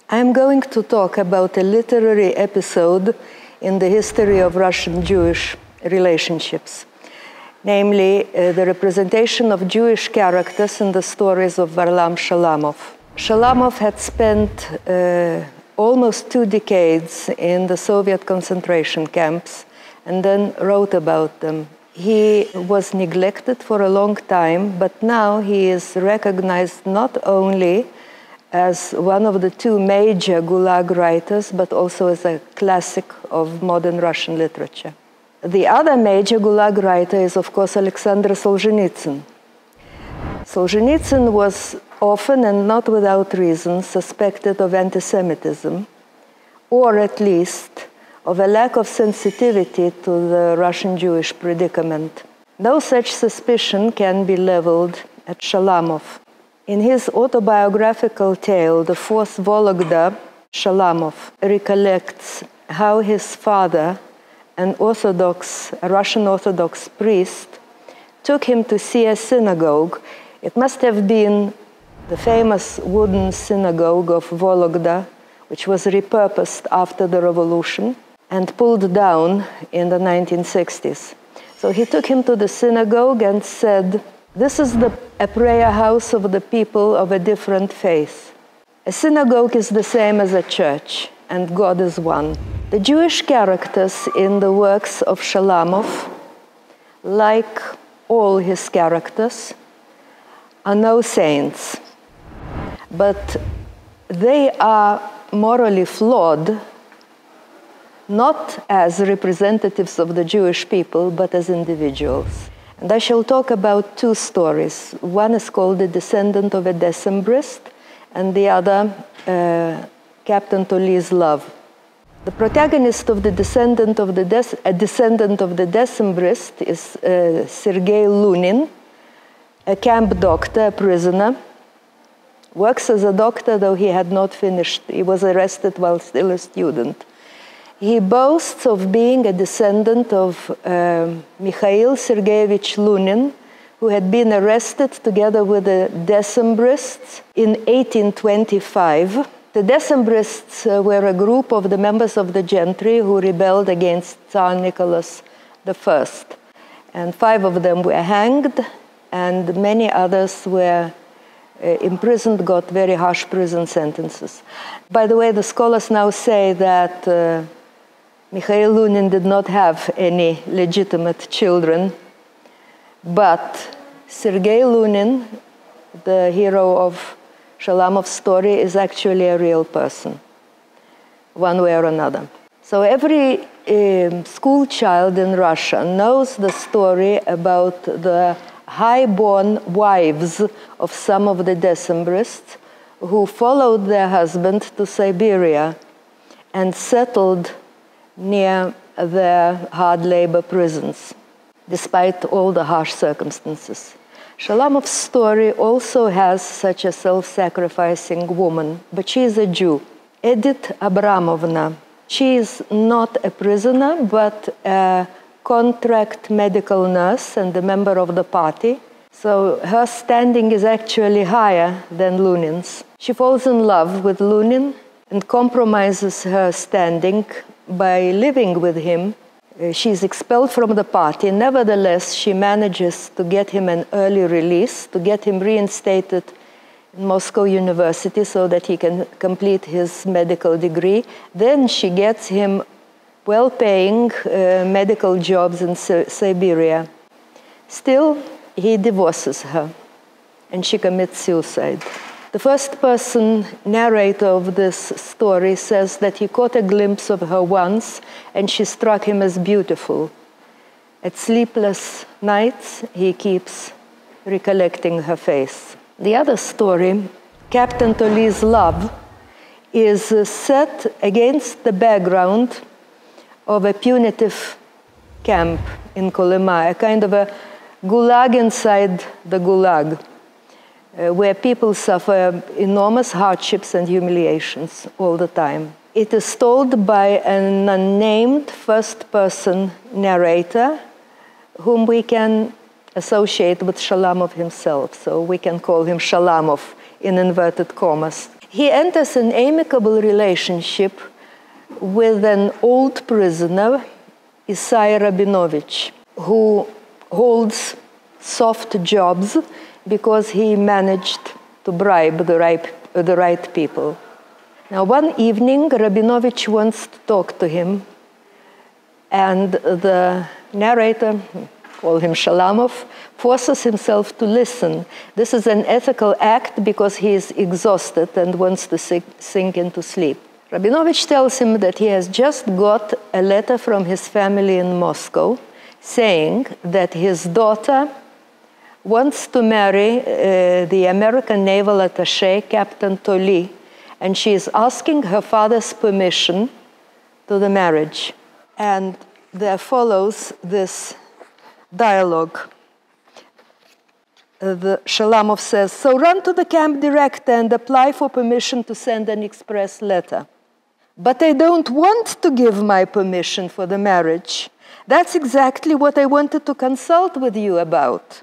I'm going to talk about a literary episode in the history of Russian-Jewish relationships, namely the representation of Jewish characters in the stories of Varlam Shalamov. Shalamov had spent almost 2 decades in the Soviet concentration camps and then wrote about them. He was neglected for a long time, but now he is recognized not only as one of the 2 major Gulag writers, but also as a classic of modern Russian literature. The other major Gulag writer is, of course, Alexander Solzhenitsyn. Solzhenitsyn was often, and not without reason, suspected of anti-Semitism, or at least of a lack of sensitivity to the Russian Jewish predicament. No such suspicion can be leveled at Shalamov. In his autobiographical tale, The Fourth Vologda, Shalamov recollects how his father, a Russian Orthodox priest, took him to see a synagogue. It must have been the famous wooden synagogue of Vologda, which was repurposed after the revolution and pulled down in the 1960s. So he took him to the synagogue and said, "This is a prayer house of the people of a different faith. A synagogue is the same as a church, and God is one." The Jewish characters in the works of Shalamov, like all his characters, are no saints, but they are morally flawed, not as representatives of the Jewish people, but as individuals. And I shall talk about 2 stories. One is called The Descendant of a Decembrist, and the other, Captain Tolly's Love. The protagonist of A Descendant of the Decembrist is Sergei Lunin, a camp doctor, a prisoner, works as a doctor, though he had not finished. He was arrested while still a student. He boasts of being a descendant of Mikhail Sergeyevich Lunin, who had been arrested together with the Decembrists in 1825. The Decembrists were a group of the members of the gentry who rebelled against Tsar Nicholas I. And 5 of them were hanged, and many others were imprisoned, got very harsh prison sentences. By the way, the scholars now say that Mikhail Lunin did not have any legitimate children, but Sergei Lunin, the hero of Shalamov's story, is actually a real person, one way or another. So every school child in Russia knows the story about the high-born wives of some of the Decembrists who followed their husband to Siberia and settled near their hard labor prisons, despite all the harsh circumstances. Shalamov's story also has such a self-sacrificing woman, but she is a Jew, Edith Abramovna. She is not a prisoner, but a contract medical nurse and a member of the party. So her standing is actually higher than Lunin's. She falls in love with Lunin and compromises her standing by living with him. She's expelled from the party. Nevertheless, she manages to get him an early release, to get him reinstated in Moscow University so that he can complete his medical degree. Then she gets him well-paying medical jobs in Siberia. Still, he divorces her, and she commits suicide. The first-person narrator of this story says that he caught a glimpse of her once, and she struck him as beautiful. At sleepless nights, he keeps recollecting her face. The other story, Captain Tolly's Love, is set against the background of a punitive camp in Kolyma, a kind of a gulag inside the gulag, where people suffer enormous hardships and humiliations all the time. It is told by an unnamed first-person narrator whom we can associate with Shalamov himself, so we can call him Shalamov in inverted commas. He enters an amicable relationship with an old prisoner, Isai Rabinovich, who holds soft jobs because he managed to bribe the right people. Now, one evening, Rabinovich wants to talk to him, and the narrator, call him Shalamov, forces himself to listen. This is an ethical act because he is exhausted and wants to sink into sleep. Rabinovich tells him that he has just got a letter from his family in Moscow saying that his daughter wants to marry the American naval attaché, Captain Toly, and she is asking her father's permission to the marriage. And there follows this dialogue. Shalamov says, "So run to the camp director and apply for permission to send an express letter." "But I don't want to give my permission for the marriage. That's exactly what I wanted to consult with you about."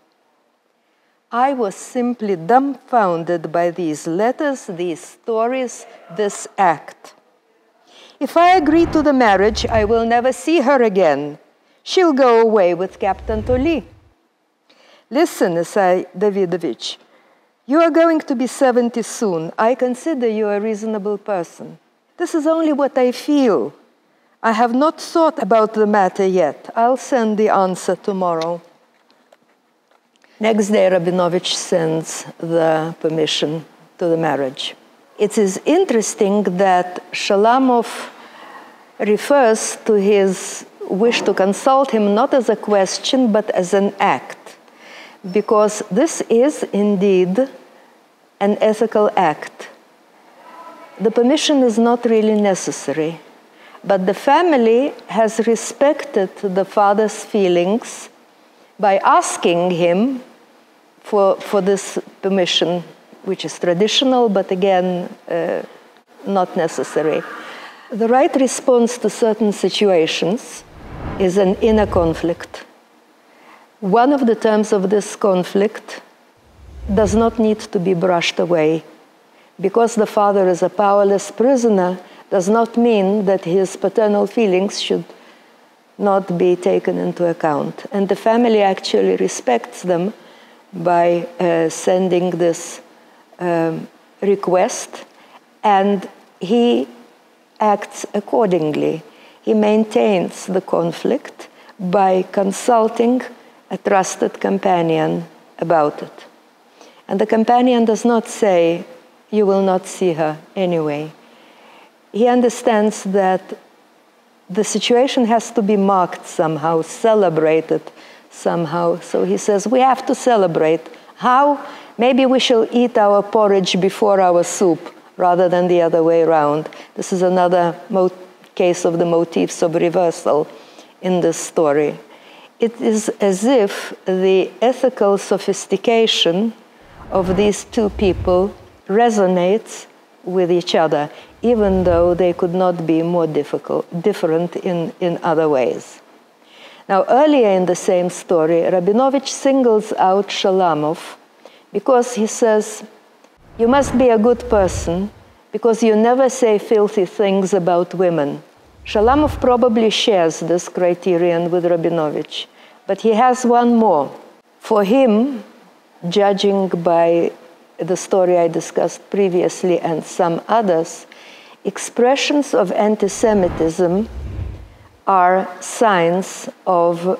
I was simply dumbfounded by these letters, these stories, this act. "If I agree to the marriage, I will never see her again. She'll go away with Captain Toly." "Listen, Isai Davidovich, you are going to be 70 soon. I consider you a reasonable person. This is only what I feel. I have not thought about the matter yet. I'll send the answer tomorrow." Next day, Rabinovich sends the permission to the marriage. It is interesting that Shalamov refers to his wish to consult him not as a question, but as an act, because this is indeed an ethical act. The permission is not really necessary, but the family has respected the father's feelings by asking him for this permission, which is traditional, but again, not necessary. The right response to certain situations is an inner conflict. One of the terms of this conflict does not need to be brushed away. Because the father is a powerless prisoner does not mean that his paternal feelings should not be taken into account. And the family actually respects them by sending this request, and he acts accordingly. He maintains the conflict by consulting a trusted companion about it. And the companion does not say, "You will not see her anyway." He understands that the situation has to be marked somehow, celebrated somehow. So he says, "We have to celebrate. How? Maybe we shall eat our porridge before our soup rather than the other way around." This is another case of the motifs of reversal in this story. It is as if the ethical sophistication of these two people resonates with each other, even though they could not be more different in other ways. Now, earlier in the same story, Rabinovich singles out Shalamov because he says, "You must be a good person because you never say filthy things about women." Shalamov probably shares this criterion with Rabinovich, but he has one more. For him, judging by the story I discussed previously and some others, expressions of anti-Semitism are signs of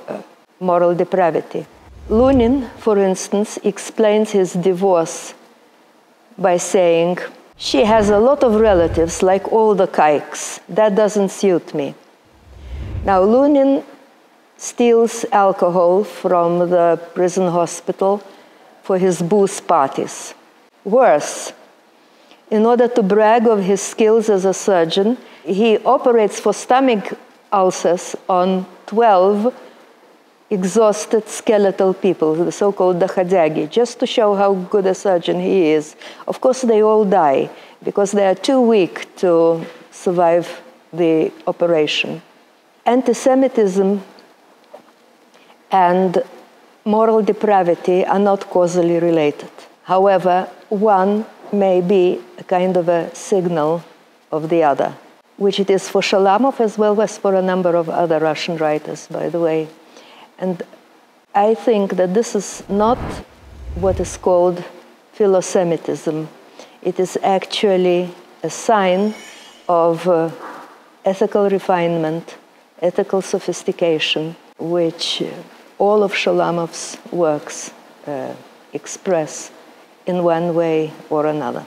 moral depravity. Lunin, for instance, explains his divorce by saying, "She has a lot of relatives, like all the kikes. That doesn't suit me." Now, Lunin steals alcohol from the prison hospital for his booze parties. Worse, in order to brag of his skills as a surgeon, he operates for stomach ulcers on 12 exhausted skeletal people, the so-called dochodyagi, just to show how good a surgeon he is. Of course, they all die because they are too weak to survive the operation. Anti-Semitism and moral depravity are not causally related. However, one may be a kind of a signal of the other, which it is for Shalamov as well as for a number of other Russian writers, by the way. And I think that this is not what is called philosemitism. It is actually a sign of ethical refinement, ethical sophistication, which all of Shalamov's works express in one way or another.